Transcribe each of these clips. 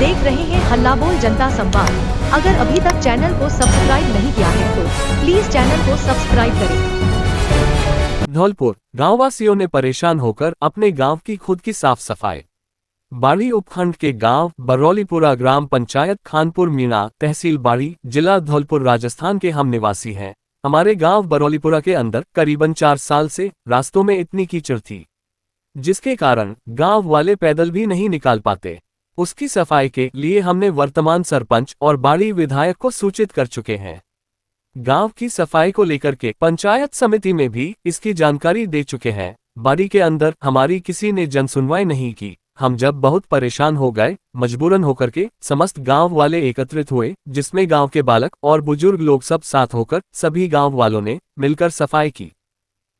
देख रहे हैं हल्ला बोल जनता संवाद। अगर अभी तक चैनल को सब्सक्राइब नहीं किया है तो प्लीज चैनल को सब्सक्राइब करें। धौलपुर गाँव वासियों ने परेशान होकर अपने गांव की खुद की साफ सफाई। बाड़ी उपखंड के गांव बरौलीपुरा ग्राम पंचायत खानपुर मीणा तहसील बाड़ी जिला धौलपुर राजस्थान के हम निवासी हैं। हमारे गांव बरौलीपुरा के अंदर करीबन 4 साल से रास्तों में इतनी कीचड़ थी जिसके कारण गांव वाले पैदल भी नहीं निकाल पाते। उसकी सफाई के लिए हमने वर्तमान सरपंच और बाड़ी विधायक को सूचित कर चुके हैं। गांव की सफाई को लेकर के पंचायत समिति में भी इसकी जानकारी दे चुके हैं। बाड़ी के अंदर हमारी किसी ने जनसुनवाई नहीं की। हम जब बहुत परेशान हो गए, मजबूरन होकर के समस्त गांव वाले एकत्रित हुए, जिसमें गांव के बालक और बुजुर्ग लोग सब साथ होकर सभी गांव वालों ने मिलकर सफाई की।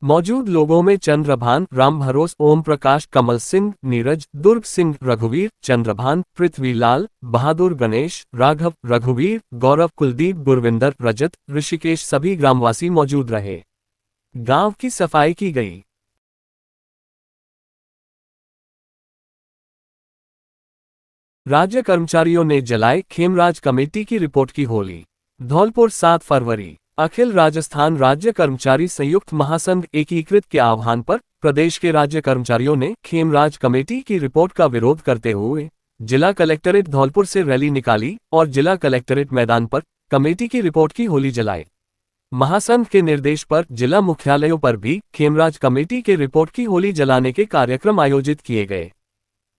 मौजूद लोगों में चंद्रभान, राम भरोस, ओम प्रकाश, कमल सिंह, नीरज, दुर्ग सिंह, रघुवीर, चंद्रभान, पृथ्वीलाल, बहादुर, गणेश, राघव, रघुवीर, गौरव, कुलदीप, गुरविंदर, रजत, ऋषिकेश सभी ग्रामवासी मौजूद रहे। गांव की सफाई की गई। राज्य कर्मचारियों ने जलाए खेमराज कमेटी की रिपोर्ट की होली। धौलपुर 7 फरवरी। अखिल राजस्थान राज्य कर्मचारी संयुक्त महासंघ एकीकृत के आह्वान पर प्रदेश के राज्य कर्मचारियों ने खेमराज कमेटी की रिपोर्ट का विरोध करते हुए जिला कलेक्ट्रेट धौलपुर से रैली निकाली और जिला कलेक्ट्रेट मैदान पर कमेटी की रिपोर्ट की होली जलाई। महासंघ के निर्देश पर जिला मुख्यालयों पर भी खेमराज कमेटी के रिपोर्ट की होली जलाने के कार्यक्रम आयोजित किए गए।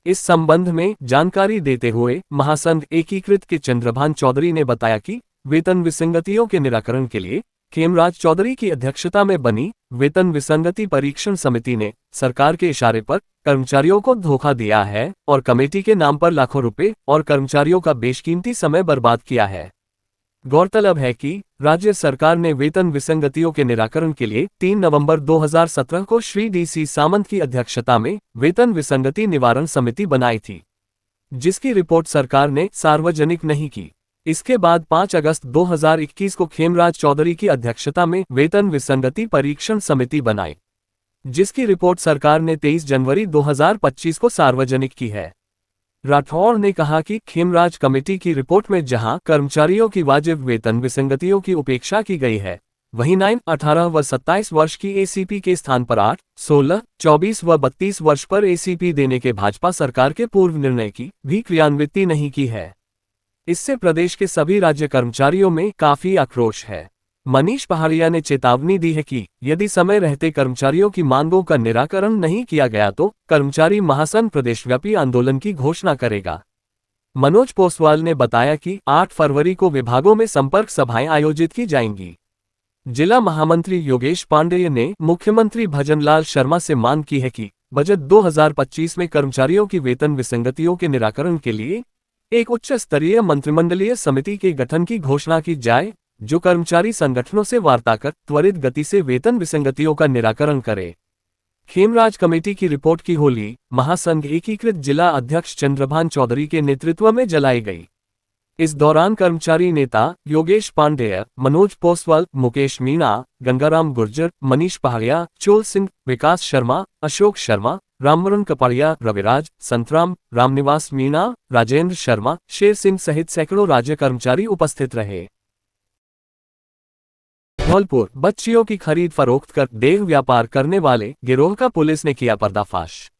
इस संबंध में जानकारी देते हुए महासंघ एकीकृत के चंद्रभान चौधरी ने बताया कि वेतन विसंगतियों के निराकरण के लिए खेमराज चौधरी की अध्यक्षता में बनी वेतन विसंगति परीक्षण समिति ने सरकार के इशारे पर कर्मचारियों को धोखा दिया है और कमेटी के नाम पर लाखों रुपए और कर्मचारियों का बेशकीमती समय बर्बाद किया है। गौरतलब है कि राज्य सरकार ने वेतन विसंगतियों के निराकरण के लिए 3 नवंबर 2017 को श्री DC सामंत की अध्यक्षता में वेतन विसंगति निवारण समिति बनाई थी, जिसकी रिपोर्ट सरकार ने सार्वजनिक नहीं की। इसके बाद 5 अगस्त 2021 को खेमराज चौधरी की अध्यक्षता में वेतन विसंगति परीक्षण समिति बनाई, जिसकी रिपोर्ट सरकार ने 23 जनवरी 2025 को सार्वजनिक की है। राठौर ने कहा कि खेमराज कमेटी की रिपोर्ट में जहां कर्मचारियों की वाजिब वेतन विसंगतियों की उपेक्षा की गई है, वहीं 9, 18 व 27 वर्ष की ACP के स्थान पर 8, 16, 24 व 32 वर्ष पर ACP देने के भाजपा सरकार के पूर्व निर्णय की भी क्रियान्विति नहीं की है। इससे प्रदेश के सभी राज्य कर्मचारियों में काफी आक्रोश है। मनीष पहाड़िया ने चेतावनी दी है कि यदि समय रहते कर्मचारियों की मांगों का निराकरण नहीं किया गया तो कर्मचारी महासंघ प्रदेशव्यापी आंदोलन की घोषणा करेगा। मनोज पोसवाल ने बताया कि 8 फरवरी को विभागों में संपर्क सभाएं आयोजित की जाएंगी। जिला महामंत्री योगेश पांडेय ने मुख्यमंत्री भजनलाल शर्मा से मांग की है कि बजट 2025 में कर्मचारियों की वेतन विसंगतियों के निराकरण के लिए एक उच्च स्तरीय मंत्रिमंडलीय समिति के गठन की घोषणा की जाए, जो कर्मचारी संगठनों से वार्ता कर त्वरित गति से वेतन विसंगतियों का निराकरण करे। खेमराज कमेटी की रिपोर्ट की होली महासंघ एकीकृत जिला अध्यक्ष चंद्रभान चौधरी के नेतृत्व में जलाई गई। इस दौरान कर्मचारी नेता योगेश पांडेय, मनोज पोसवाल, मुकेश मीणा, गंगाराम गुर्जर, मनीष पहाड़िया, चोल सिंह, विकास शर्मा, अशोक शर्मा, रामवरण कपाड़िया, रविराज, संतराम, रामनिवास मीणा, राजेंद्र शर्मा, शेर सिंह सहित सैकड़ों राज्य कर्मचारी उपस्थित रहे। धौलपुर बच्चियों की खरीद फरोख्त कर देह व्यापार करने वाले गिरोह का पुलिस ने किया पर्दाफाश।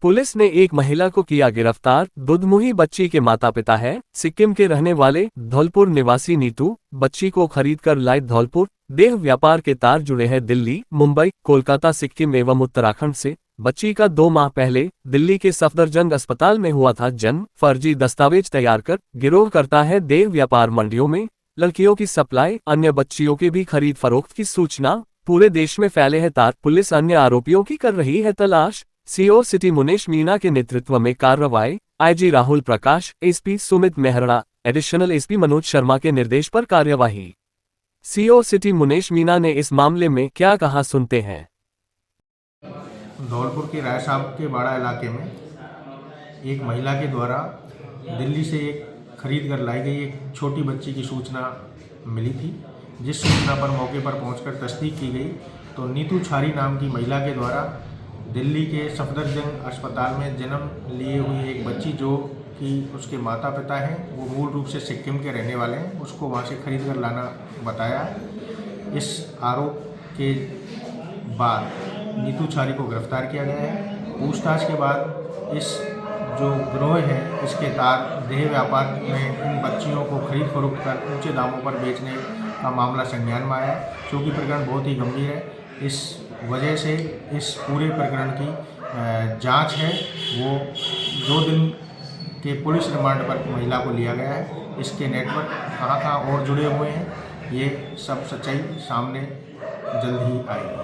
पुलिस ने एक महिला को किया गिरफ्तार। दुधमुही बच्ची के माता पिता है सिक्किम के रहने वाले धौलपुर निवासी नीतू बच्ची को खरीद कर लाई धौलपुर। देह व्यापार के तार जुड़े हैं दिल्ली, मुंबई, कोलकाता, सिक्किम एवं उत्तराखंड से। बच्ची का 2 माह पहले दिल्ली के सफदरजंग अस्पताल में हुआ था जन्म। फर्जी दस्तावेज तैयार कर गिरोह करता है देह व्यापार। मंडियों में लड़कियों की सप्लाई, अन्य बच्चियों की भी खरीद फरोख्त की सूचना। पूरे देश में फैले हैं तार। पुलिस अन्य आरोपियों की कर रही है तलाश। CO सिटी मुनेश मीणा के नेतृत्व में कार्रवाई। IG Rahul Prakash, SP Sumit Mehra, additional SP Manoj Sharma के निर्देश पर कार्यवाही। CO सिटी मुनेश मीणा ने इस मामले में क्या कहा, सुनते हैं। धौलपुर के राय साहब के बाड़ा इलाके में एक महिला के द्वारा दिल्ली से एक खरीद कर लाई गई एक छोटी बच्ची की सूचना मिली थी, जिस सूचना पर मौके पर पहुंचकर तस्दीक की गई तो नीतू छारी नाम की महिला के द्वारा दिल्ली के सफदरजंग अस्पताल में जन्म लिए हुई एक बच्ची जो कि उसके माता पिता हैं, वो मूल रूप से सिक्किम के रहने वाले हैं, उसको वहाँ से खरीद कर लाना बताया। इस आरोप के बाद नीतू छारी को गिरफ्तार किया गया है। पूछताछ के बाद इस जो गिरोह है इसके तार देह व्यापार में इन बच्चियों को खरीद फरोख्त कर ऊंचे दामों पर बेचने का मामला संज्ञान में आया, क्योंकि प्रकरण बहुत ही गंभीर है। इस वजह से इस पूरे प्रकरण की जांच है वो 2 दिन के पुलिस रिमांड पर महिला को लिया गया है। इसके नेटवर्क कहाँ और जुड़े हुए हैं, ये सब सच्चाई सामने जल्द ही आएगी।